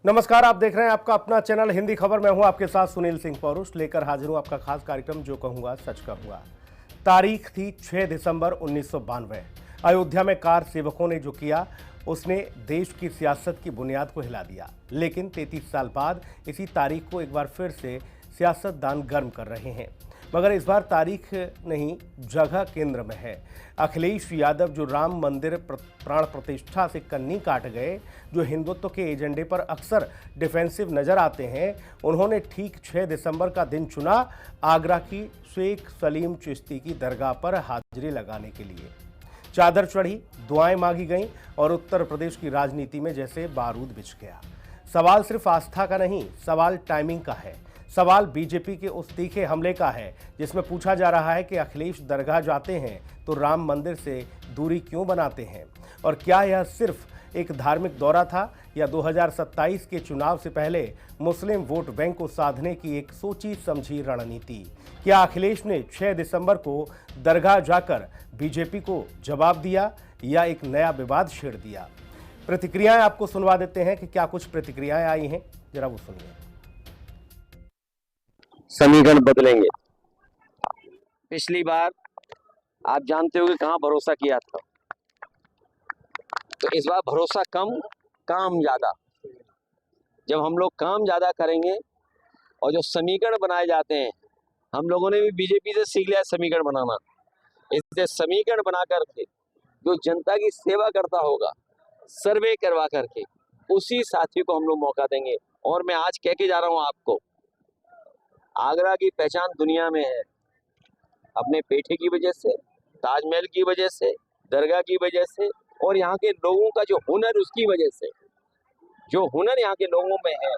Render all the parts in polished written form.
नमस्कार, आप देख रहे हैं आपका अपना चैनल हिंदी खबर। मैं हूं आपके साथ सुनील सिंह पौरुष, लेकर हाजिर हूं आपका खास कार्यक्रम जो कहूंगा सच कहूंगा। तारीख थी 6 दिसंबर 1992। अयोध्या में कार सेवकों ने जो किया उसने देश की सियासत की बुनियाद को हिला दिया। लेकिन 33 साल बाद इसी तारीख को एक बार फिर से सियासतदान गर्म कर रहे हैं, मगर इस बार तारीख नहीं जगह केंद्र में है। अखिलेश यादव जो राम मंदिर प्राण प्रतिष्ठा से कन्नी काट गए, जो हिंदुत्व के एजेंडे पर अक्सर डिफेंसिव नजर आते हैं, उन्होंने ठीक 6 दिसंबर का दिन चुना आगरा की शेख सलीम चिश्ती की दरगाह पर हाजिरी लगाने के लिए। चादर चढ़ी, दुआएं मांगी गईं और उत्तर प्रदेश की राजनीति में जैसे बारूद बिछ गया। सवाल सिर्फ आस्था का नहीं, सवाल टाइमिंग का है। सवाल बीजेपी के उस तीखे हमले का है जिसमें पूछा जा रहा है कि अखिलेश दरगाह जाते हैं तो राम मंदिर से दूरी क्यों बनाते हैं, और क्या यह सिर्फ एक धार्मिक दौरा था या 2027 के चुनाव से पहले मुस्लिम वोट बैंक को साधने की एक सोची समझी रणनीति। क्या अखिलेश ने 6 दिसंबर को दरगाह जाकर बीजेपी को जवाब दिया या एक नया विवाद छेड़ दिया? प्रतिक्रियाएं आपको सुनवा देते हैं कि क्या कुछ प्रतिक्रियाएं आई हैं, जरा वो सुनिए। समीकरण बदलेंगे। पिछली बार आप जानते हो कि कहां भरोसा किया था, तो इस बार भरोसा कम काम ज्यादा। जब हम लोग काम ज्यादा करेंगे और जो समीकरण बनाए जाते हैं, हम लोगों ने भी बीजेपी से सीख लिया समीकरण बनाना। इससे समीकरण बना करके जो जनता की सेवा करता होगा, सर्वे करवा करके उसी साथी को हम लोग मौका देंगे। और मैं आज कह के जा रहा हूं आपको, आगरा की पहचान दुनिया में है अपने पेठे की वजह से, ताजमहल की वजह से, दरगाह की वजह से, और यहाँ के लोगों का जो हुनर, उसकी वजह से। जो हुनर यहाँ के लोगों में है,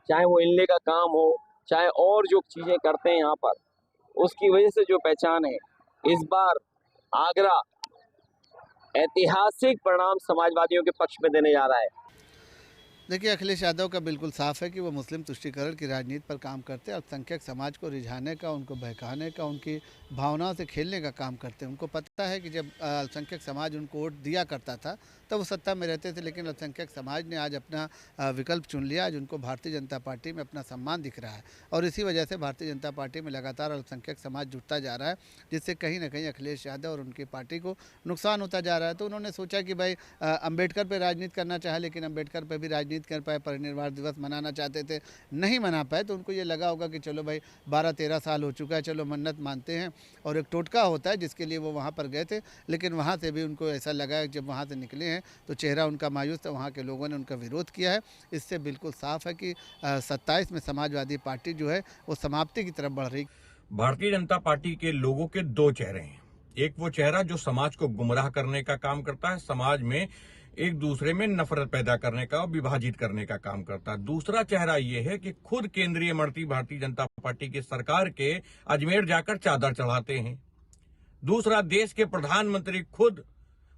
चाहे वो इनले का काम हो, चाहे और जो चीजें करते हैं यहाँ पर, उसकी वजह से जो पहचान है। इस बार आगरा ऐतिहासिक परिणाम समाजवादियों के पक्ष में देने जा रहा है। देखिए, अखिलेश यादव का बिल्कुल साफ है कि वो मुस्लिम तुष्टीकरण की राजनीति पर काम करते हैं। अल्पसंख्यक समाज को रिझाने का, उनको बहकाने का, उनकी भावनाओं से खेलने का काम करते हैं। उनको पता है कि जब अल्पसंख्यक समाज उनको वोट दिया करता था तब वो सत्ता में रहते थे, लेकिन अल्पसंख्यक समाज ने आज अपना विकल्प चुन लिया। आज उनको भारतीय जनता पार्टी में अपना सम्मान दिख रहा है और इसी वजह से भारतीय जनता पार्टी में लगातार अल्पसंख्यक समाज जुटता जा रहा है, जिससे कहीं ना कहीं अखिलेश यादव और उनकी पार्टी को नुकसान होता जा रहा है। तो उन्होंने सोचा कि भाई अम्बेडकर पर राजनीति करना चाहे, लेकिन अम्बेडकर पर भी राजनीति कर पाए। परिनिर्वाण दिवस मनाना चाहते थे, नहीं मना पाए, तो उनको ये लगा होगा कि चलो भाई 12-13 साल हो चुका है, चलो मन्नत मानते हैं। और एक टोटका होता है जिसके लिए वो वहाँ पर गए थे, लेकिन वहाँ से भी उनको ऐसा लगा जब वहाँ से निकले हैं तो चेहरा उनका मायूस था। वहाँ के लोगों ने उनका विरोध किया है। इससे बिल्कुल साफ है कि 27 में समाजवादी पार्टी जो है वो समाप्ति की तरफ बढ़ रही। भारतीय जनता पार्टी के लोगों के दो चेहरे हैं। एक वो चेहरा जो समाज को गुमराह करने का काम करता है, समाज में एक दूसरे में नफरत पैदा करने का और विभाजित करने का काम करता है। दूसरा चेहरा ये है कि खुद केंद्रीय मंत्री भारतीय जनता पार्टी की सरकार के अजमेर जाकर चादर चढ़ाते हैं। दूसरा, देश के प्रधानमंत्री खुद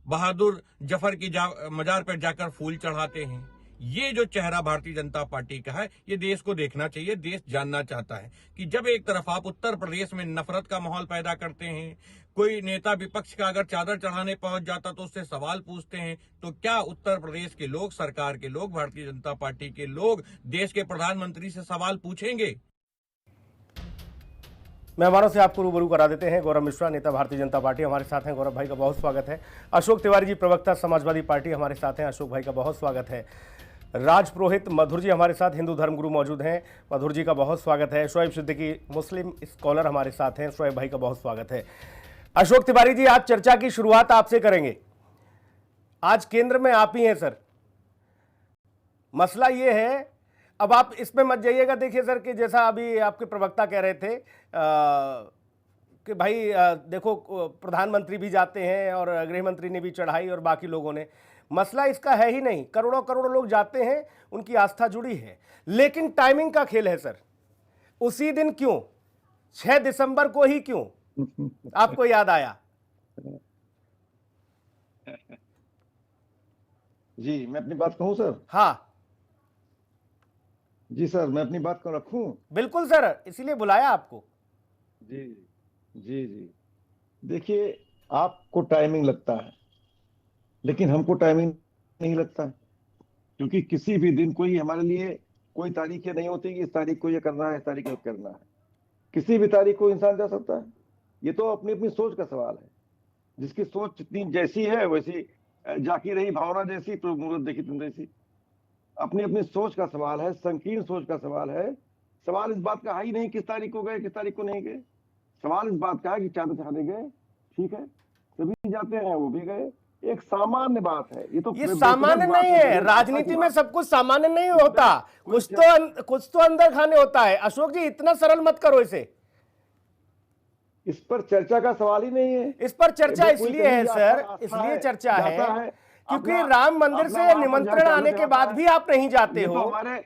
बहादुर जफर की मजार पर जाकर फूल चढ़ाते हैं। ये जो चेहरा भारतीय जनता पार्टी का है, ये देश को देखना चाहिए। देश जानना चाहता है कि जब एक तरफ आप उत्तर प्रदेश में नफरत का माहौल पैदा करते हैं, कोई नेता विपक्ष का अगर चादर चढ़ाने पहुंच जाता तो उससे सवाल पूछते हैं, तो क्या उत्तर प्रदेश के लोग, सरकार के लोग, भारतीय जनता पार्टी के लोग देश के प्रधानमंत्री से सवाल पूछेंगे? मेहमानों से आपको रूबरू करा देते हैं। गौरव मिश्रा, नेता भारतीय जनता पार्टी, हमारे साथ हैं। गौरव भाई का बहुत स्वागत है। अशोक तिवारी जी, प्रवक्ता समाजवादी पार्टी, हमारे साथ हैं। अशोक भाई का बहुत स्वागत है। राज पुरोहित मधुर जी हमारे साथ, हिंदू धर्मगुरु मौजूद हैं। मधुर जी का बहुत स्वागत है। शोएब सिद्दीकी, मुस्लिम स्कॉलर, हमारे साथ हैं। शोएब भाई का बहुत स्वागत है। अशोक तिवारी जी, आज चर्चा की शुरुआत आपसे करेंगे। आज केंद्र में आप ही हैं सर। मसला ये है, अब आप इसमें मत जाइएगा। देखिए सर, कि जैसा अभी आपके प्रवक्ता कह रहे थे कि भाई देखो, प्रधानमंत्री भी जाते हैं और गृह मंत्री ने भी चढ़ाई और बाकी लोगों ने। मसला इसका है ही नहीं, करोड़ों करोड़ों लोग जाते हैं, उनकी आस्था जुड़ी है, लेकिन टाइमिंग का खेल है सर। उसी दिन क्यों, 6 दिसंबर को ही क्यों आपको याद आया? जी, मैं अपनी बात कहूं सर? हाँ जी सर, मैं अपनी बात को रखूं? बिल्कुल सर, इसीलिए बुलाया आपको। जी जी जी। देखिए, आपको टाइमिंग लगता है, लेकिन हमको टाइमिंग नहीं लगता है, क्योंकि किसी भी दिन कोई हमारे लिए कोई तारीखें नहीं होती कि इस तारीख को ये करना है, इस तारीख को ये करना है। किसी भी तारीख को इंसान जा सकता है। ये तो अपनी अपनी सोच का सवाल है। जिसकी सोच जितनी जैसी है वैसी जाकी रही भावना जैसी तो मुहूर्त देखी तुम जैसी। अपनी अपनी सोच का सवाल है, संकीर्ण सोच का सवाल है। सवाल इस बात का है ही नहीं किस तारीख को गए, किस तारीख को नहीं गए। सवाल इस बात का है कि चांद चढ़ाने गए, ठीक है, सभी जाते हैं, वो भी गए। एक सामान्य बात है। ये तो ये सामान्य नहीं है, राजनीति में सब कुछ सामान्य नहीं होता, कुछ तो अंदर खाने होता है। अशोक जी इतना सरल मत करो इसे। इस पर चर्चा का सवाल ही नहीं है। इस पर चर्चा इसलिए है सर, इसलिए चर्चा है क्योंकि राम मंदिर से निमंत्रण आने के बाद भी आप नहीं जाते हो। हमारे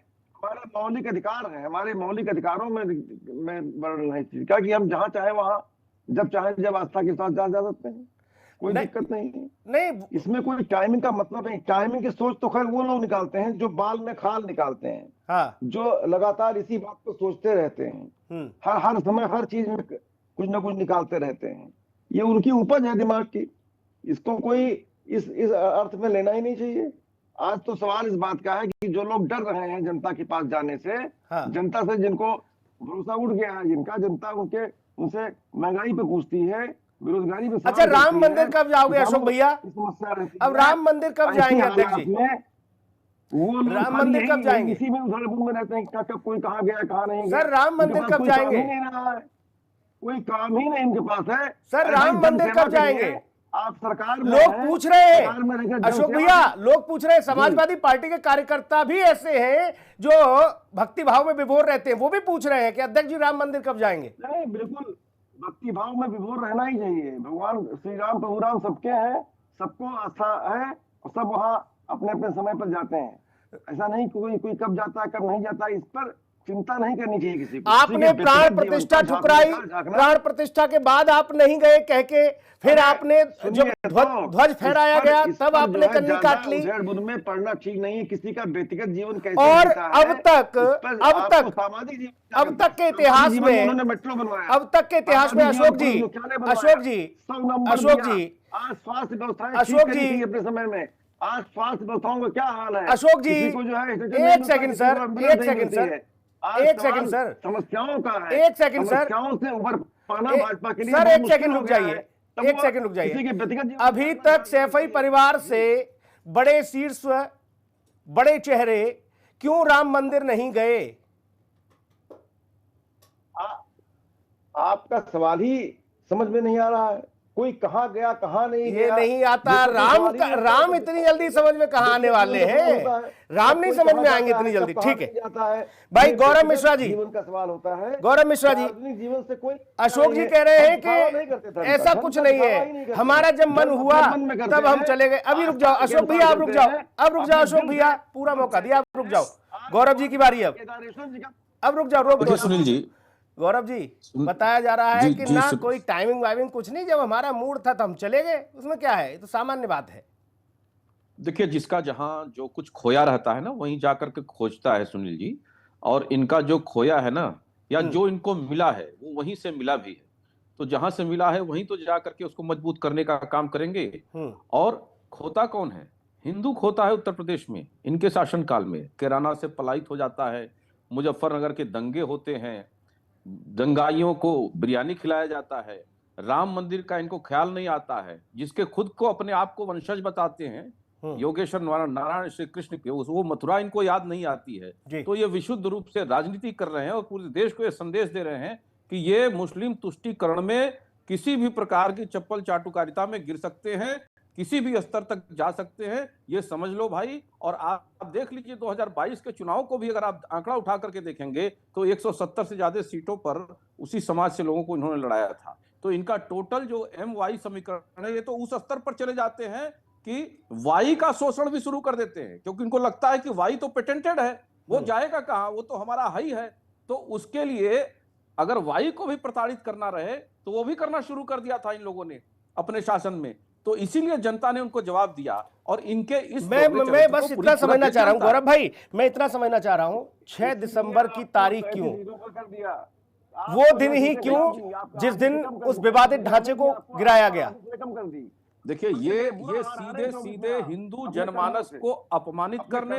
मौलिक अधिकार है, हमारे मौलिक अधिकारों में वर्णन है इस चीज का कि हम जहां चाहे वहां, जब चाहे जब आस्था के साथ जा सकते हैं, कोई दिक्कत नहीं है। नहीं, इसमें कोई टाइमिंग का मतलब नहीं। टाइमिंग की सोच तो खैर वो लोग निकालते हैं जो बाल में खाल निकालते हैं। हाँ। जो लगातार इसी बात को सोचते रहते हैं, हर समय हर चीज में कुछ ना कुछ निकालते रहते हैं। ये उनकी उपज है दिमाग की। इसको कोई इस अर्थ में लेना ही नहीं चाहिए। आज तो सवाल इस बात का है कि जो लोग डर रहे हैं जनता के पास जाने से, हाँ। जनता से जिनको भरोसा उठ गया है, जिनका जनता उनसे महंगाई पे पूछती है, बेरोजगारी पे। अच्छा, राम मंदिर कब जाओगे अशोक भैया? समस्या रहती अब राम मंदिर कब जाएंगे अध्यक्ष जी? वो लोग राम मंदिर कब जाएंगे? इसी में उधड़-बुन में रहते हैं, कब कोई कहाँ गया कहाँ नहीं गया। सर राम मंदिर कब जाएंगे? कोई काम ही नहीं इनके पास है। सर राम मंदिर कब जाएंगे? आप सरकार में लोग पूछ रहे हैं अशोक अशोक भैया, लोग पूछ रहे हैं। समाजवादी पार्टी के कार्यकर्ता भी ऐसे हैं जो भक्ति भाव में विभोर रहते हैं, वो भी पूछ रहे हैं कि अध्यक्ष जी राम मंदिर कब जाएंगे? नहीं, बिल्कुल भक्ति भाव में विभोर रहना ही चाहिए। भगवान श्री राम प्रभु राम सबके हैं, सबको आस्था है और सब वहाँ अपने अपने समय पर जाते हैं। ऐसा नहीं कोई कब जाता है कब नहीं जाता, इस पर चिंता नहीं करनी चाहिए किसी को। आपने प्राण प्रतिष्ठा ठुकराई, प्राण प्रतिष्ठा के बाद आप नहीं गए कह के, फिर आपने जब ध्वज फहराया गया तब आपने कन्नी काट ली। में पढ़ना ठीक नहीं है। किसी का व्यक्तिगत जीवन कैसे और बीता है, सामाजिक जीवन, अब तक के इतिहास में, उन्होंने मेट्रो बनवाया। अब तक के इतिहास में अशोक जी आज स्वास्थ्य व्यवस्था अशोक जी अपने समय में, आज स्वास्थ्य व्यवस्थाओं का क्या हाल है अशोक जी? को जो है एक सेकंड सर, एक सेकंड सर, एक सेकंड सर, समस्याओं का है, एक सेकंड सर, समस्याओं से उबर पाना भाजपा के लिए सर एक सेकंड रुक जाइए, एक सेकंड रुक जाइए। अभी तक सैफई परिवार से बड़े शीर्ष, बड़े चेहरे क्यों राम मंदिर नहीं गए? आपका सवाल ही समझ में नहीं आ रहा है। कोई कहाँ गया कहाँ नहीं ये नहीं आता। राम इतनी जल्दी समझ में कहाँ आने वाले हैं? राम नहीं समझ में आएंगे इतनी जल्दी, ठीक है भाई। गौरव मिश्रा जी, जीवन का सवाल होता है। गौरव मिश्रा जी, जीवन से कोई अशोक जी कह रहे हैं कि ऐसा कुछ नहीं है, हमारा जब मन हुआ तब हम चले गए। अभी रुक जाओ अशोक भैया, आप रुक जाओ, अब रुक जाओ अशोक भैया, पूरा मौका दिया, आप रुक जाओ। गौरव जी की बारी अब रुक जाओ, रोक दो सुनील जी। गौरव जी, बताया जा रहा है कि ना कोई टाइमिंग वाइमिंग कुछ नहीं, जब हमारा मूड था तो हम चले गए, उसमें क्या है? ये तो सामान्य बात है। देखिए, जिसका जहां जो कुछ खोया रहता है ना वहीं जाकर के खोजता है सुनील जी। और इनका जो खोया है ना, या जो इनको मिला है वो वहीं से मिला भी है। तो जहां से मिला है वहीं तो जा करके उसको मजबूत करने का काम करेंगे। और खोता कौन है? हिंदू खोता है उत्तर प्रदेश में। इनके शासनकाल में कैराना से पलायित हो जाता है, मुजफ्फरनगर के दंगे होते हैं, दंगाइयों को बिरयानी खिलाया जाता है, राम मंदिर का इनको ख्याल नहीं आता है। जिसके खुद को अपने आप को वंशज बताते हैं योगेश्वर नारायण श्री कृष्ण के, वो मथुरा इनको याद नहीं आती है। तो ये विशुद्ध रूप से राजनीति कर रहे हैं और पूरे देश को ये संदेश दे रहे हैं कि ये मुस्लिम तुष्टीकरण में किसी भी प्रकार की चप्पल चाटुकारिता में गिर सकते हैं, किसी भी स्तर तक जा सकते हैं, ये समझ लो भाई। और आप देख लीजिए 2022 के चुनाव को भी अगर आप आंकड़ा उठा करके देखेंगे तो 170 से ज्यादा सीटों पर उसी समाज से लोगों को इन्होंने लड़ाया था। तो इनका टोटल जो MY समीकरण है ये तो उस स्तर पर चले जाते हैं कि वाई का शोषण भी शुरू कर देते हैं, क्योंकि इनको लगता है कि वाई तो पेटेंटेड है, वो जाएगा कहाँ, वो तो हमारा हाई है। तो उसके लिए अगर वाई को भी प्रताड़ित करना रहे तो वो भी करना शुरू कर दिया था इन लोगों ने अपने शासन में। तो इसीलिए जनता ने उनको जवाब दिया। और इनके इस मैं बस इतना समझना चाह रहा हूं गौरव भाई, मैं इतना समझना चाह रहा हूं 6 दिसंबर की तारीख क्यों, वो दिन ही क्यों जिस दिन उस विवादित ढांचे को गिराया गया? देखिए ये सीधे सीधे हिंदू जनमानस को अपमानित करने,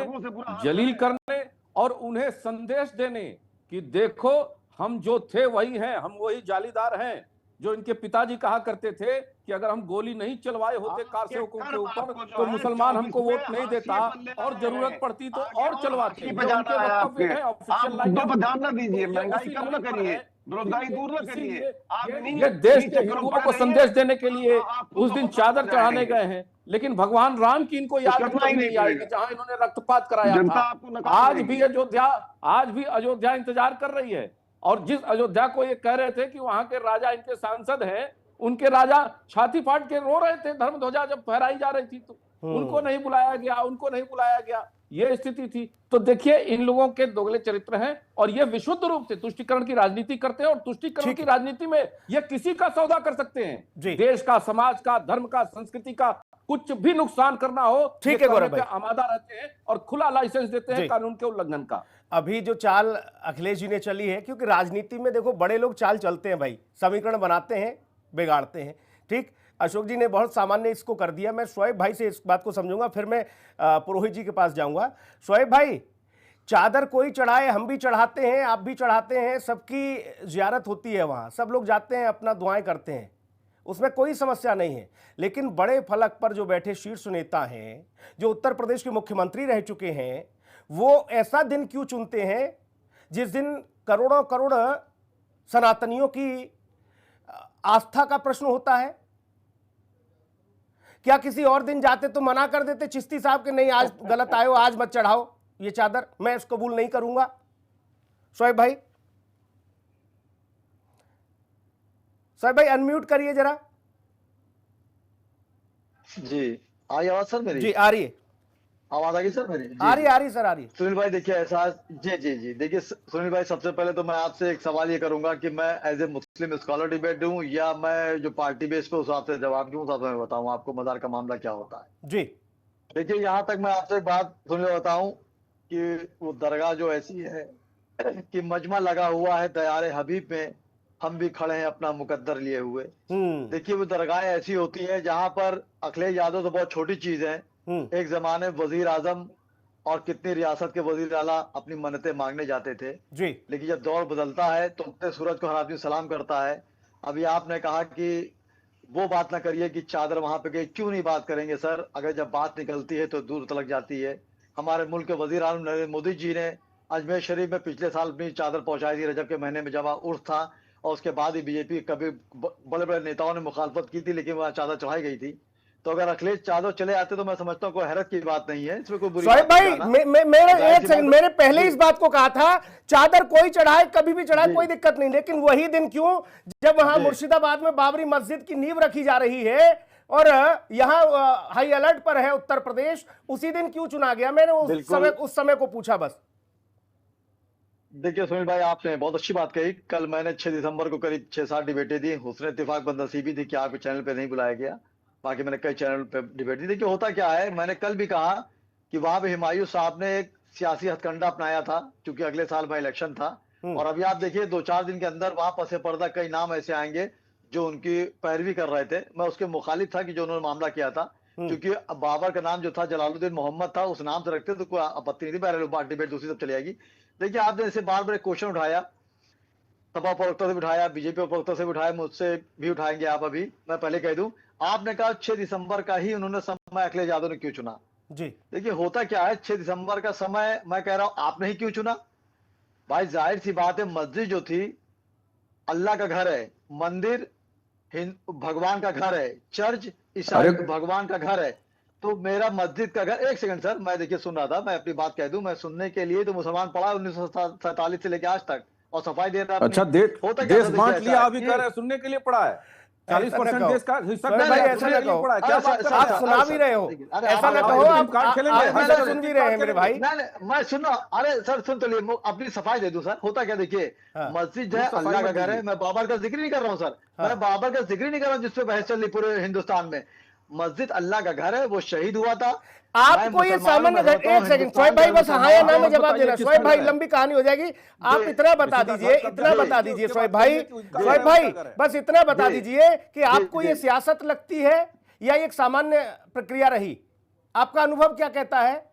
जलील करने और उन्हें संदेश देने कि देखो हम जो थे वही हैं, हम वही जालीदार हैं। जो इनके पिताजी कहा करते थे कि अगर हम गोली नहीं चलवाए होते कार सेवकों के ऊपर तो मुसलमान हमको वोट नहीं देता और जरूरत पड़ती तो और चलवाते। उनके वक्तव्य है ऑफिशियल लाइन पर ध्यान न दीजिए, महंगाई कम न करिए, बेरोजगारी दूर न करिए। ये देश के हिंदुओं को संदेश देने के लिए उस दिन चादर चढ़ाने गए हैं, लेकिन भगवान राम की इनको याद नहीं आई कि जहां इन्होंने रक्तपात कराया था। आज भी अयोध्या इंतजार कर रही है, और जिस अयोध्या को ये कह रहे थे कि वहां के राजा इनके सांसद हैं, उनके राजा छाती फाड़ के रो रहे थे धर्म ध्वजा जब फहराई जा रही थी, तो उनको नहीं बुलाया गया, ये स्थिति थी। तो देखिए इन लोगों के दोगले चरित्र हैं, और ये विशुद्ध रूप से तुष्टीकरण की राजनीति करते हैं, और तुष्टीकरण की राजनीति में ये किसी का सौदा कर सकते हैं। देश का, समाज का, धर्म का, संस्कृति का कुछ भी नुकसान करना हो, ठीक है गौरव भाई, आमादा रहते हैं और खुला लाइसेंस देते हैं कानून के उल्लंघन का। अभी जो चाल अखिलेश जी ने चली है, क्योंकि राजनीति में देखो बड़े लोग चाल चलते हैं भाई, समीकरण बनाते हैं, बिगाड़ते हैं। ठीक, अशोक जी ने बहुत सामान्य इसको कर दिया। मैं शोएब भाई से इस बात को समझूंगा, फिर मैं पुरोहित जी के पास जाऊंगा। शोएब भाई, चादर कोई चढ़ाए, हम भी चढ़ाते हैं, आप भी चढ़ाते हैं, सबकी जियारत होती है वहाँ, सब लोग जाते हैं, अपना दुआएं करते हैं, उसमें कोई समस्या नहीं है। लेकिन बड़े फलक पर जो बैठे शीर्ष नेता हैं, जो उत्तर प्रदेश के मुख्यमंत्री रह चुके हैं, वो ऐसा दिन क्यों चुनते हैं जिस दिन करोड़ों करोड़ सनातनियों की आस्था का प्रश्न होता है? क्या किसी और दिन जाते तो मना कर देते चिश्ती साहब के नहीं, आज गलत आए हो, आज मत चढ़ाओ ये चादर, मैं इसको कबूल नहीं करूंगा। शोएब भाई अनम्यूट करिए जरा। जी आई आवाज सर मेरी? जी आ रही है, आवाज आ गई सर मेरी? आ रही सर, आ रही है। सुनील भाई देखिए ऐसा, जी देखिए सुनील भाई, सबसे पहले तो मैं आपसे एक सवाल ये करूंगा कि मैं as a Muslim scholar debate दूं या मैं जो पार्टी बेस पे उस हिसाब से जवाब दूं, उस हिसाब से मैं बताऊं आपको मजार का मामला क्या होता है। जी देखिए यहाँ तक मैं आपसे एक बात सुनील बताऊं कि वो दरगाह जो ऐसी है कि मजमा लगा हुआ है दयारे हबीब में, हम भी खड़े हैं अपना मुकद्दर लिए हुए। देखिए वो दरगाह ऐसी होती है जहां पर अखिलेश यादव तो बहुत छोटी चीज है, एक जमाने वजीर आजम और कितनी रियासत के वजीर आला अपनी मन्नतें मांगने जाते थे जी, लेकिन जब दौर बदलता है तो उगते सूरज को हर आदमी सलाम करता है। अभी आपने कहा कि वो बात ना करिए कि चादर वहां पे गई, क्यों नहीं बात करेंगे सर? अगर जब बात निकलती है तो दूर तलक जाती है। हमारे मुल्क के वजीर आजम नरेंद्र मोदी जी ने अजमेर शरीफ में पिछले साल अपनी चादर पहुंचाई थी, रजब के महीने में जब उर्स था, और उसके बाद ही बीजेपी कभी बड़े बड़े नेताओं ने मुखालफत की थी, लेकिन वहां चादर चढ़ाई गई थी। तो अगर अखिलेश यादव चले आते तो मैं समझता हूँ कोई हैरत की बात नहीं है, इसमें कोई बुरी बात भाई नहीं। एक सेकंड, मैंने पहले इस बात को कहा था, चादर कोई चढ़ाए, कभी भी चढ़ाए, कोई दिक्कत नहीं, लेकिन वही दिन क्यों जब वहां मुर्शिदाबाद में बाबरी मस्जिद की नींव रखी जा रही है और यहाँ हाई अलर्ट पर है उत्तर प्रदेश, उसी दिन क्यों चुना गया? मैंने उस समय को पूछा बस। देखिए सुनील भाई, आपने बहुत अच्छी बात कही। कल मैंने 6 दिसंबर को करीब 6-7 डिबेटें दी, हुस्न इत्तेफाक बदनसीबी थी कि आपके चैनल पे नहीं बुलाया गया, बाकी मैंने कई चैनल पे डिबेट दी। देखिए होता क्या है, मैंने कल भी कहा कि वहां पे हुमायूं साहब ने एक सियासी हथकंडा अपनाया था, क्योंकि अगले साल में इलेक्शन था, और अभी आप देखिए 2-4 दिन के अंदर वहां पसे पर्दा कई नाम ऐसे आएंगे जो उनकी पैरवी कर रहे थे। मैं उसके मुखालिफ था कि जो उन्होंने मामला किया था, क्योंकि बाबर का नाम जो था जलालुद्दीन मोहम्मद था, उस नाम से रखते तो कोई आपत्ति नहीं थी, बहरहाल डिबेट दूसरी तरफ चली जाएगी। देखिए आपने इसे बार बार क्वेश्चन उठाया, सपा प्रवक्ता से भी उठाया, बीजेपी प्रवक्ता से भी उठाया, मुझसे भी उठाएंगे आप। अभी मैं पहले कह दूं, आपने कहा 6 दिसंबर का ही उन्होंने समय अखिलेश यादव ने क्यों चुना जी? देखिए होता क्या है, 6 दिसंबर का समय मैं कह रहा हूं आपने ही क्यों चुना? भाई जाहिर सी बात है, मस्जिद जो थी अल्लाह का घर है, मंदिर भगवान का घर है, चर्च ईसाई भगवान का घर है, तो मेरा मस्जिद का घर। एक सेकंड सर, मैं देखिए सुन रहा था, मैं अपनी बात कह दूं, मैं सुनने के लिए तो मुसलमान पढ़ा 1947 से लेकर आज तक, और सफाई दे रहा है। अच्छा देश बांट लिया, अभी कह रहे हैं सुनने के लिए पढ़ा है, 40% देश का हिस्सा ऐसा ना कहो, आप सुना भी रहे हो, ऐसा ना कहो, आप सुन भी रहे हैं मेरे भाई। मैं सुन रहा, अरे सर सुन तो लिए, अपनी सफाई दे दूं सर। होता क्या, देखिए मस्जिद जो है अल्लाह का घर है, मैं बाबर का जिक्र नहीं कर रहा हूँ सर, मैं बाबर का जिक्र नहीं कर रहा हूँ जिसपे बहस चल रही पूरे हिंदुस्तान में। मस्जिद अल्लाह का घर है, वो शहीद हुआ था। आपको ये सामान्य, एक सेकंड शोएब भाई, बस हाँ या ना में जवाब देना। शोएब भाई लंबी कहानी हो जाएगी, आप इतना बता दीजिए, शोएब भाई बस इतना बता दीजिए कि आपको ये सियासत लगती है या एक सामान्य प्रक्रिया रही? आपका अनुभव क्या कहता है?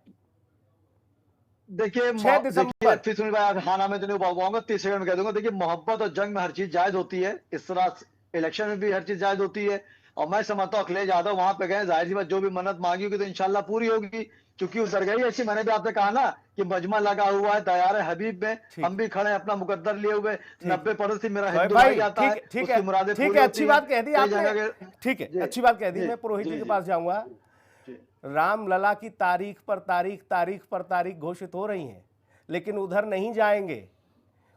देखिए 6 दिसंबर। फिर सुनील भाई हाँ ना मैं तो नहीं पाऊंगा, 30 सेकंड में कह दूंगा। देखिए मोहब्बत और जंग में हर चीज जायज होती है, इस तरह इलेक्शन में भी हर चीज जायज होती है। और मैं समझता हूँ अखिलेश यादव वहां पे गए, जाहिर सी बात जो भी मन्नत मांगी होगी तो इंशाल्लाह पूरी होगी, क्योंकि उतर गई ऐसी। मैंने भी आपसे कहा ना कि मजमा लगा हुआ है तैयार है हबीब में, ठीक। हम भी खड़े हैं अपना मुकद्दर लिए हुए। 90 पड़ोसी मेरा भाई हिंदू भाई भाई, आता है, ठीक उसकी है, मुरादें ठीक पूरी है, होती अच्छी हैं। बात कह दी कई आपने। जगह के ठीक है, जी, अच्छी बात कह दी। जी, मैं पुरोहित जी जी, के जी, पास जाऊंगा। जी। रामलला की तारीख पर तारीख, तारीख पर तारीख घोषित हो रही हैं, लेकिन उधर नहीं जाएंगे,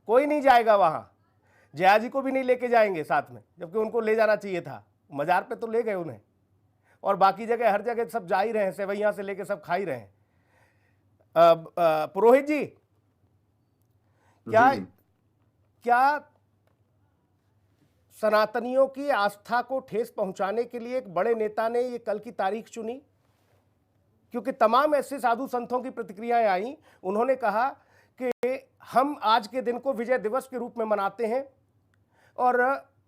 कोई नहीं जाएगा वहां। जया जी को भी नहीं लेके जाएंगे साथ में, जबकि उनको ले जाना चाहिए था। मजार पे तो ले गए उन्हें, और बाकी जगह हर जगह सब जा ही रहे हैं, सेवैया से लेके सब खा ही रहे हैं। पुरोहित जी, क्या जी। क्या सनातनियों की आस्था को ठेस पहुंचाने के लिए एक बड़े नेता ने ये कल की तारीख चुनी? क्योंकि तमाम ऐसे साधु संतों की प्रतिक्रियाएं आई, उन्होंने कहा कि हम आज के दिन को विजय दिवस के रूप में मनाते हैं, और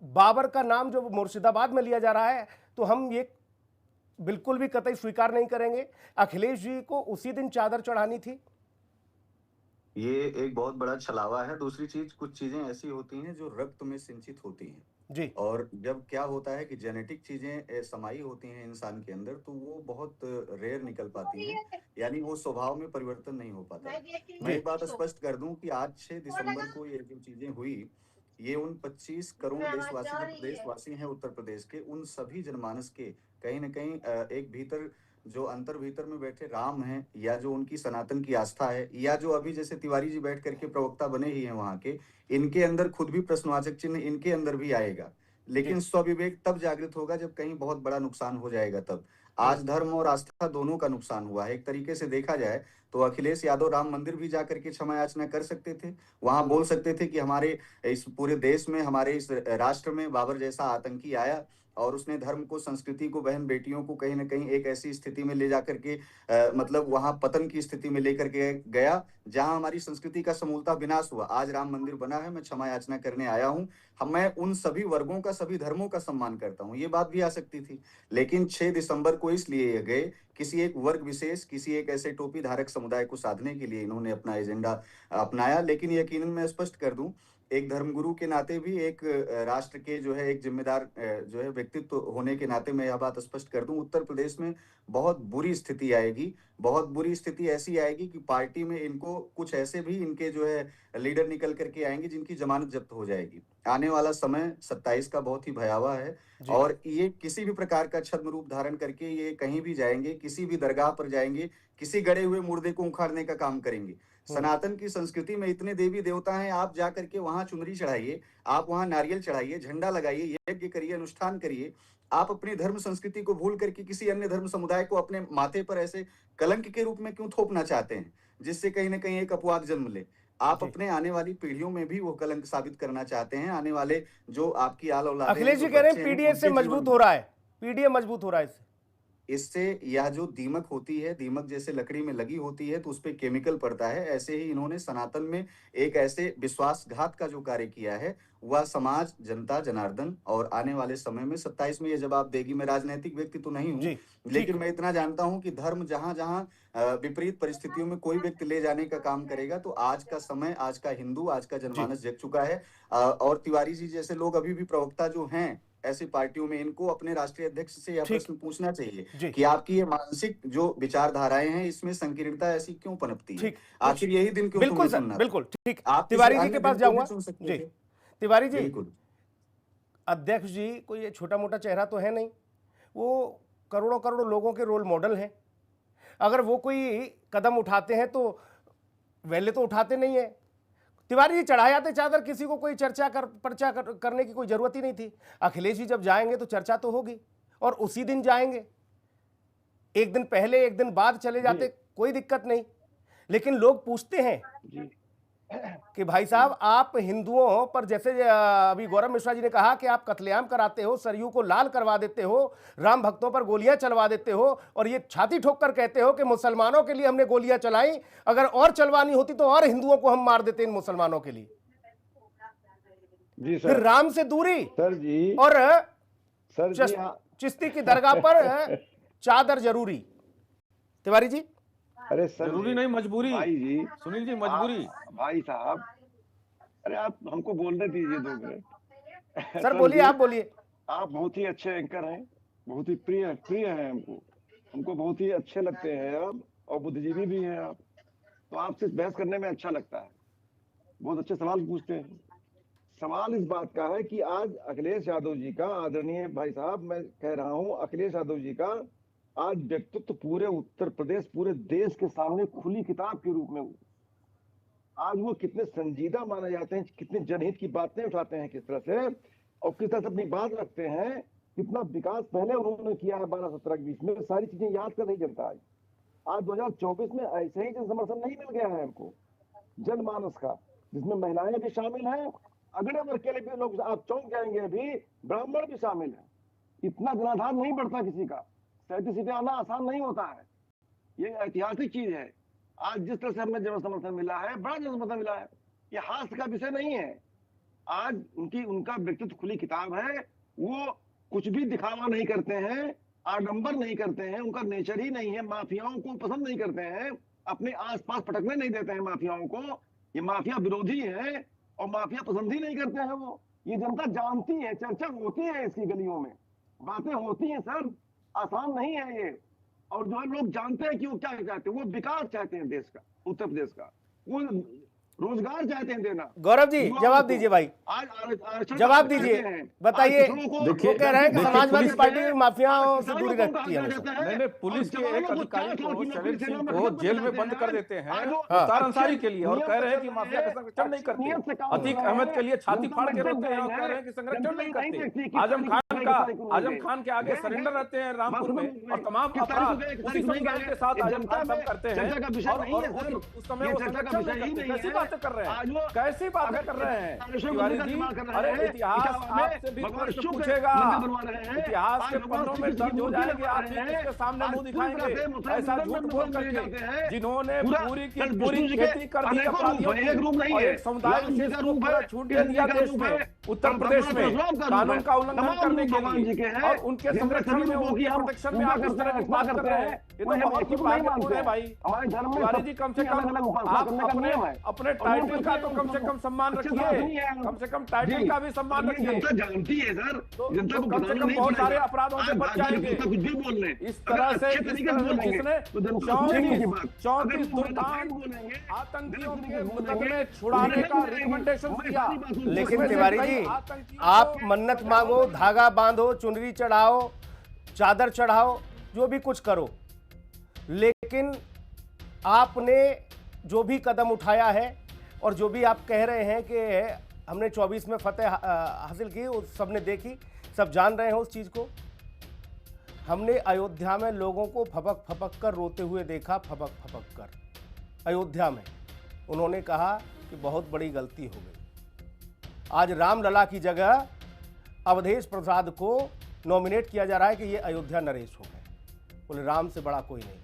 बाबर का नाम जो मुर्शिदाबाद में लिया जा रहा है, तो हम ये बिल्कुल भी कतई स्वीकार नहीं करेंगे। अखिलेश जी को उसी दिन चादर चढ़ानी थी। ये एक बहुत बड़ा छलावा है। दूसरी चीज, कुछ चीजें ऐसी होती हैं जो रक्त में सिंचित होती हैं, जी, और जब क्या होता है कि जेनेटिक चीजें समाई होती हैं इंसान के अंदर, तो वो बहुत रेयर निकल पाती हैं, यानी वो स्वभाव में परिवर्तन नहीं हो पाता है। मैं एक बात स्पष्ट कर दूं कि आज 6 दिसंबर को ये जो चीजें हुई, ये उन 25 करोड़ देशवासी जो प्रदेशवासी हैं उत्तर प्रदेश के, उन सभी जनमानस के कहीं न कहीं एक भीतर जो अंतर भीतर में बैठे राम हैं, या जो उनकी सनातन की आस्था है, या जो अभी जैसे तिवारी जी बैठ करके प्रवक्ता बने ही हैं वहां के, इनके अंदर खुद भी प्रश्नवाचक चिन्ह इनके अंदर भी आएगा। लेकिन स्वविवेक तब जागृत होगा जब कहीं बहुत बड़ा नुकसान हो जाएगा तब। आज धर्म और आस्था दोनों का नुकसान हुआ है। एक तरीके से देखा जाए तो अखिलेश यादव राम मंदिर भी जाकर के क्षमा याचना कर सकते थे, वहां बोल सकते थे कि हमारे इस पूरे देश में, हमारे इस राष्ट्र में बाबर जैसा आतंकी आया और उसने धर्म को, संस्कृति को, बहन बेटियों को कहीं ना कहीं एक ऐसी स्थिति में ले जाकर के मतलब वहां पतन की स्थिति में लेकर के गया जहां हमारी संस्कृति का समूलता विनाश हुआ। आज राम मंदिर बना है, मैं क्षमा याचना करने आया हूं। मैं उन सभी वर्गों का, सभी धर्मों का सम्मान करता हूं, ये बात भी आ सकती थी। लेकिन 6 दिसंबर को इसलिए ये गए, किसी एक वर्ग विशेष, किसी एक ऐसे टोपी धारक समुदाय को साधने के लिए इन्होंने अपना एजेंडा अपनाया। लेकिन यकीनन मैं स्पष्ट कर दूं, एक धर्मगुरु के नाते भी, एक राष्ट्र के जो है एक जिम्मेदार जो है व्यक्तित्व होने के नाते मैं यह बात स्पष्ट कर दूं, उत्तर प्रदेश में बहुत बुरी स्थिति आएगी। बहुत बुरी स्थिति ऐसी आएगी कि पार्टी में इनको कुछ ऐसे भी इनके जो है लीडर निकल करके आएंगे जिनकी जमानत जब्त हो जाएगी। आने वाला समय 27 का बहुत ही भयावह है, और ये किसी भी प्रकार का छद्म रूप धारण करके ये कहीं भी जाएंगे, किसी भी दरगाह पर जाएंगे, किसी गड़े हुए मुर्दे को उखाड़ने का काम करेंगे। सनातन की संस्कृति में इतने देवी देवता हैं, आप जा करके वहां चुनरी चढ़ाइए, आप वहां नारियल चढ़ाइए, झंडा लगाइए, यज्ञ करिए, अनुष्ठान करिए। आप अपनी धर्म संस्कृति को भूल करके किसी अन्य धर्म समुदाय को अपने माथे पर ऐसे कलंक के रूप में क्यों थोपना चाहते हैं, जिससे कहीं ना कहीं एक अपवाद जन्म ले? आप अपने आने वाली पीढ़ियों में भी वो कलंक साबित करना चाहते हैं। आने वाले जो आपकी आल औलाद, अखिलेश जी कह रहे हैं पीडीए से मजबूत हो रहा है, पीडीए मजबूत हो रहा है इससे। इससे यह जो दीमक होती है, दीमक जैसे लकड़ी में लगी होती है तो उस पर केमिकल पड़ता है, ऐसे ही इन्होंने सनातन में एक ऐसे विश्वासघात का जो कार्य किया है, वह समाज, जनता, जनार्दन और आने वाले समय में 27 में ये जवाब देगी। मैं राजनीतिक व्यक्ति तो नहीं हूँ, लेकिन मैं इतना जानता हूं कि धर्म जहां जहां विपरीत परिस्थितियों में कोई व्यक्ति ले जाने का काम करेगा, तो आज का समय, आज का हिंदू, आज का जनमानस जग चुका है। और तिवारी जी जैसे लोग अभी भी प्रवक्ता जो हैं ऐसी पार्टियों में, इनको अपने राष्ट्रीय अध्यक्ष से यह प्रश्न पूछना चाहिए कि आपकी ये मानसिक जो विचारधाराएं हैं, इसमें संकीर्णता ऐसी क्यों पनपती है? आखिर यही दिन क्यों तुम्हें सुनना? बिल्कुल ठीक। आप तिवारी जी के पास जाऊंगा। जी तिवारी जी, बिल्कुल। अध्यक्ष जी कोई ये छोटा मोटा चेहरा तो है नहीं, वो करोड़ों करोड़ों लोगों के रोल मॉडल हैं। अगर वो कोई कदम उठाते हैं तो पहले तो उठाते नहीं है। तिवारी जी चढ़ाए आते चादर, किसी को कोई पर्चा करने की कोई जरूरत ही नहीं थी। अखिलेश जी जब जाएंगे तो चर्चा तो होगी, और उसी दिन जाएंगे। एक दिन पहले एक दिन बाद चले जाते कोई दिक्कत नहीं। लेकिन लोग पूछते हैं कि भाई साहब, आप हिंदुओं पर, जैसे अभी गौरव मिश्रा जी ने कहा कि आप कत्लेआम कराते हो, सरयू को लाल करवा देते हो, राम भक्तों पर गोलियां चलवा देते हो, और ये छाती ठोक कर कहते हो कि मुसलमानों के लिए हमने गोलियां चलाई, अगर और चलवानी होती तो और हिंदुओं को हम मार देते इन मुसलमानों के लिए। जी सर। फिर राम से दूरी सर जी, और सर जी, चिश्ती की दरगाह पर चादर जरूरी। तिवारी जी, अरे सर जरूरी नहीं, मजबूरी। भाई जी, सुनील जी, मजबूरी। भाई साहब, अरे आप हमको बोलने दीजिए 2 मिनट। सर बोलिए, आप बोलिए। आप बहुत ही अच्छे एंकर हैं, बहुत ही प्रिय हैं हमको बहुत ही अच्छे लगते हैं आप, और बुद्धिजीवी भी हैं आप, तो आपसे बहस करने में अच्छा लगता है, बहुत अच्छे सवाल पूछते हैं। सवाल इस बात का है कि आज अखिलेश यादव जी का, आदरणीय भाई साहब, मैं कह रहा हूं अखिलेश यादव जी का आज व्यक्तित्व पूरे उत्तर प्रदेश, पूरे देश के सामने खुली किताब के रूप में आज वो कितने संजीदा माने जाते हैं, कितने जनहित की बातें उठाते हैं किस तरह से, और किस तरह से अपनी बात रखते हैं, कितना विकास पहले उन्होंने किया है 12-17-20 में, सारी चीजें याद कर नहीं जनता आज 2024 में ऐसे ही जन समर्थन नहीं मिल गया है हमको जनमानस का, जिसमें महिलाएं भी शामिल हैं, अगड़े वर्ग के भी लोग, आप चौंक जाएंगे, अभी ब्राह्मण भी शामिल है। इतना जनाधार नहीं बढ़ता किसी का, 37 सीटें आना आसान नहीं होता है, ये ऐतिहासिक चीज है। आज जिस तरह से हमें जन समर्थन मिला है, बड़ा जन समर्थन मिला है, ये हास्य का विषय नहीं है। आज उनका व्यक्तित्व खुली किताब है, वो कुछ भी दिखावा नहीं करते हैं, आडंबर नहीं करते हैं, उनका नेचर ही नहीं है, माफियाओं को पसंद नहीं करते हैं, अपने आसपास पटकने नहीं देते हैं माफियाओं को, ये माफिया विरोधी है और माफिया पसंद ही नहीं करते हैं वो, ये जनता जानती है, चर्चा होती है इसकी गलियों में, बातें होती हैं सर, आसान नहीं है ये। और जो है लोग जानते हैं कि वो क्या चाहते हैं, वो विकास चाहते हैं देश का, उत्तर प्रदेश का, वो रोजगार चाहते हैं देना। गौरव जी जवाब दीजिए भाई, आज जवाब दीजिए, बताइए। वो कह रहे हैं कि समाजवादी पार्टी माफियाओं से दूरी रखती है। नहीं, पुलिस के एक अधिकारी को, शैलेंद्र सिंह को जेल में बंद कर देते हैं मुख्तार अंसारी के लिए, और कह रहे हैं कि माफिया का संरक्षण नहीं करते। अतीक अहमद के लिए छाती फाड़ के रोते हैं और कह रहे हैं कि संरक्षण नहीं करते। आजम खान के आगे सरेंडर रहते हैं रामपुर में, और तमाम अपराध उसी समुदाय के साथ आजम खान सब करते हैं, और उस समय वो संरक्षण नहीं करते। कैसी बातें कर रहे हैं, कैसी बातें कर रहे हैं तिवारी जी? अरे इतिहास आपसे भी प्रश्न पूछेगा, इतिहास के पन्नों में दर्ज हो जाएंगे, आप इसके सामने मुंह दिखाएंगे ऐसा झूठ बोल करके, जिन्होंने पूरी की पूरी खेती कर दी अपराधियों की, और एक समुदाय विशेष को पूरा छूट दे दिया देश में, उत्तर प्रदेश में कानून का उल्लंघन करने के लिए, और उनके संरक्षण में, उनकी प्रोटेक्शन में आप इस तरह की बात कर रहे हैं, ये तो बहुत ही बात है भाई। तिवारी जी कम से कम आप अपने टाइटल का तो कम से कम सम्मान रखिए, कम से कम टाइटल का भी सम्मान रखिए। जनता जानती है सर, जनता को कम से कम बहुत सारे अपराधों से बच जाएंगे। कुछ भी बोल रहे, इस तरह से जिसने 34 दुर्दांत आतंकियों के मुकदमे छुड़ाने का रिकमेंडेशन दिया। लेकिन तिवारी जी, आप मन्नत मांगो, धागा बांधो, चुनरी चढ़ाओ, चादर चढ़ाओ, जो भी कुछ करो, लेकिन आपने जो भी कदम उठाया है और जो भी आप कह रहे हैं कि हमने 24 में फतेह हासिल की, उस सबने देखी, सब जान रहे हैं उस चीज़ को। हमने अयोध्या में लोगों को फपक फपक कर रोते हुए देखा, फपक फपक कर अयोध्या में। उन्होंने कहा कि बहुत बड़ी गलती हो गई। आज रामलला की जगह अवधेश प्रसाद को नॉमिनेट किया जा रहा है कि ये अयोध्या नरेश हो गए, बोले राम से बड़ा कोई नहीं।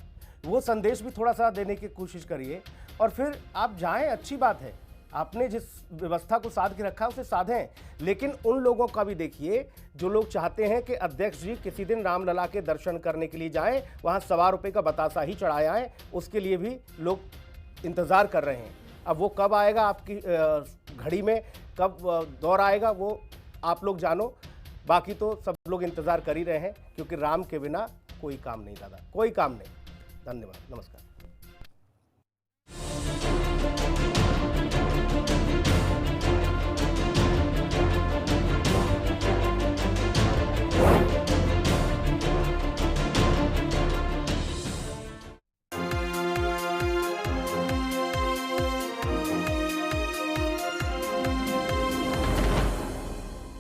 वो संदेश भी थोड़ा सा देने की कोशिश करिए, और फिर आप जाएं, अच्छी बात है, आपने जिस व्यवस्था को साध के रखा है उसे साधें, लेकिन उन लोगों का भी देखिए जो लोग चाहते हैं कि अध्यक्ष जी किसी दिन रामलला के दर्शन करने के लिए जाएं, वहां ₹1.25 का बतासा ही चढ़ाए आएँ, उसके लिए भी लोग इंतज़ार कर रहे हैं। अब वो कब आएगा आपकी घड़ी में, कब दौर आएगा, वो आप लोग जानो, बाकी तो सब लोग इंतज़ार कर ही रहे हैं, क्योंकि राम के बिना कोई काम नहीं दादा, कोई काम नहीं। धन्यवाद, नमस्कार।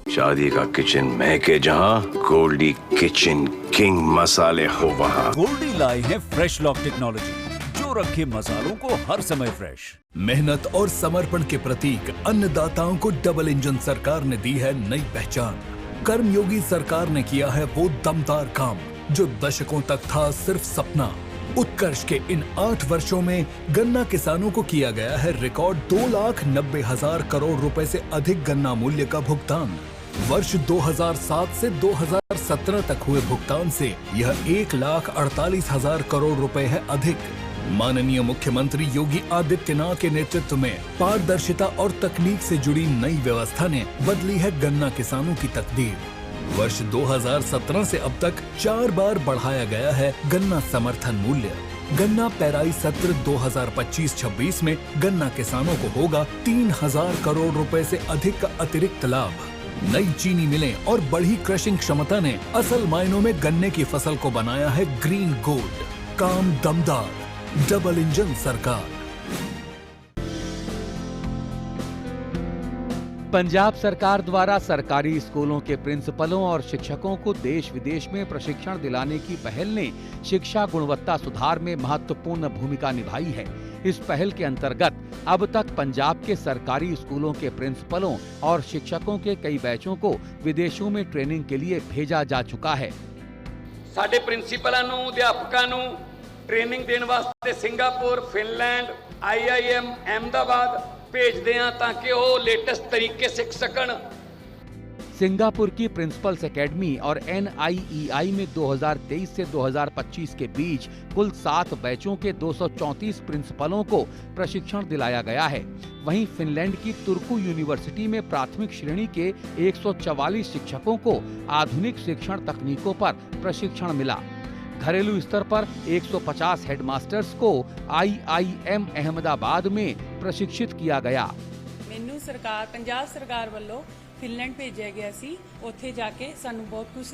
शादी का किचन महके जहां, गोल्डी किचन किंग मसाले हो वहां। गोल्डी लाए हैं फ्रेश लॉक टेक्नोलॉजी, जो रखे मसालों को हर समय फ्रेश। मेहनत और समर्पण के प्रतीक अन्नदाताओं को डबल इंजन सरकार ने दी है नई पहचान। कर्मयोगी सरकार ने किया है वो दमदार काम जो दशकों तक था सिर्फ सपना। उत्कर्ष के इन 8 वर्षों में गन्ना किसानों को किया गया है रिकॉर्ड 2,90,000 करोड़ रुपए से अधिक गन्ना मूल्य का भुगतान। वर्ष 2007 से 2017 तक हुए भुगतान से यह 1,48,000 करोड़ रुपए है अधिक। माननीय मुख्यमंत्री योगी आदित्यनाथ के नेतृत्व में पारदर्शिता और तकनीक से जुड़ी नई व्यवस्था ने बदली है गन्ना किसानों की तकदीर। वर्ष 2017 से अब तक 4 बार बढ़ाया गया है गन्ना समर्थन मूल्य। गन्ना पेराई सत्र 2025-26 में गन्ना किसानों को होगा 3,000 करोड़ रुपए से अधिक का अतिरिक्त लाभ। नई चीनी मिलें और बढ़ी क्रशिंग क्षमता ने असल मायनों में गन्ने की फसल को बनाया है ग्रीन गोल्ड। काम दमदार, डबल इंजन सरकार। पंजाब सरकार द्वारा सरकारी स्कूलों के प्रिंसिपलों और शिक्षकों को देश विदेश में प्रशिक्षण दिलाने की पहल ने शिक्षा गुणवत्ता सुधार में महत्वपूर्ण भूमिका निभाई है। इस पहल के अंतर्गत अब तक पंजाब के सरकारी स्कूलों के प्रिंसिपलों और शिक्षकों के कई बैचों को विदेशों में ट्रेनिंग के लिए भेजा जा चुका है। साडे प्रिंसिपलों नूं, अध्यापकों नूं ट्रेनिंग देने वास्ते सिंगापुर, फिनलैंड, IIM अहमदाबाद भेजते हैं ताकि वो लेटेस्ट तरीके सीख सकन। सिंगापुर की प्रिंसिपल्स एकेडमी और NIEI में 2023 से 2025 के बीच कुल 7 बैचों के 234 प्रिंसिपलों को प्रशिक्षण दिलाया गया है। वहीं फिनलैंड की तुर्कू यूनिवर्सिटी में प्राथमिक श्रेणी के 144 शिक्षकों को आधुनिक शिक्षण तकनीकों पर प्रशिक्षण मिला। घरेलू स्तर पर 150 हेडमास्टर्स को IIM अहमदाबाद में प्रशिक्षित किया गया। मैनू सरकार पंजाब सरकार वालों फिनलैंड भेजा गया सी, उत्थे जाके सानू बहुत कुछ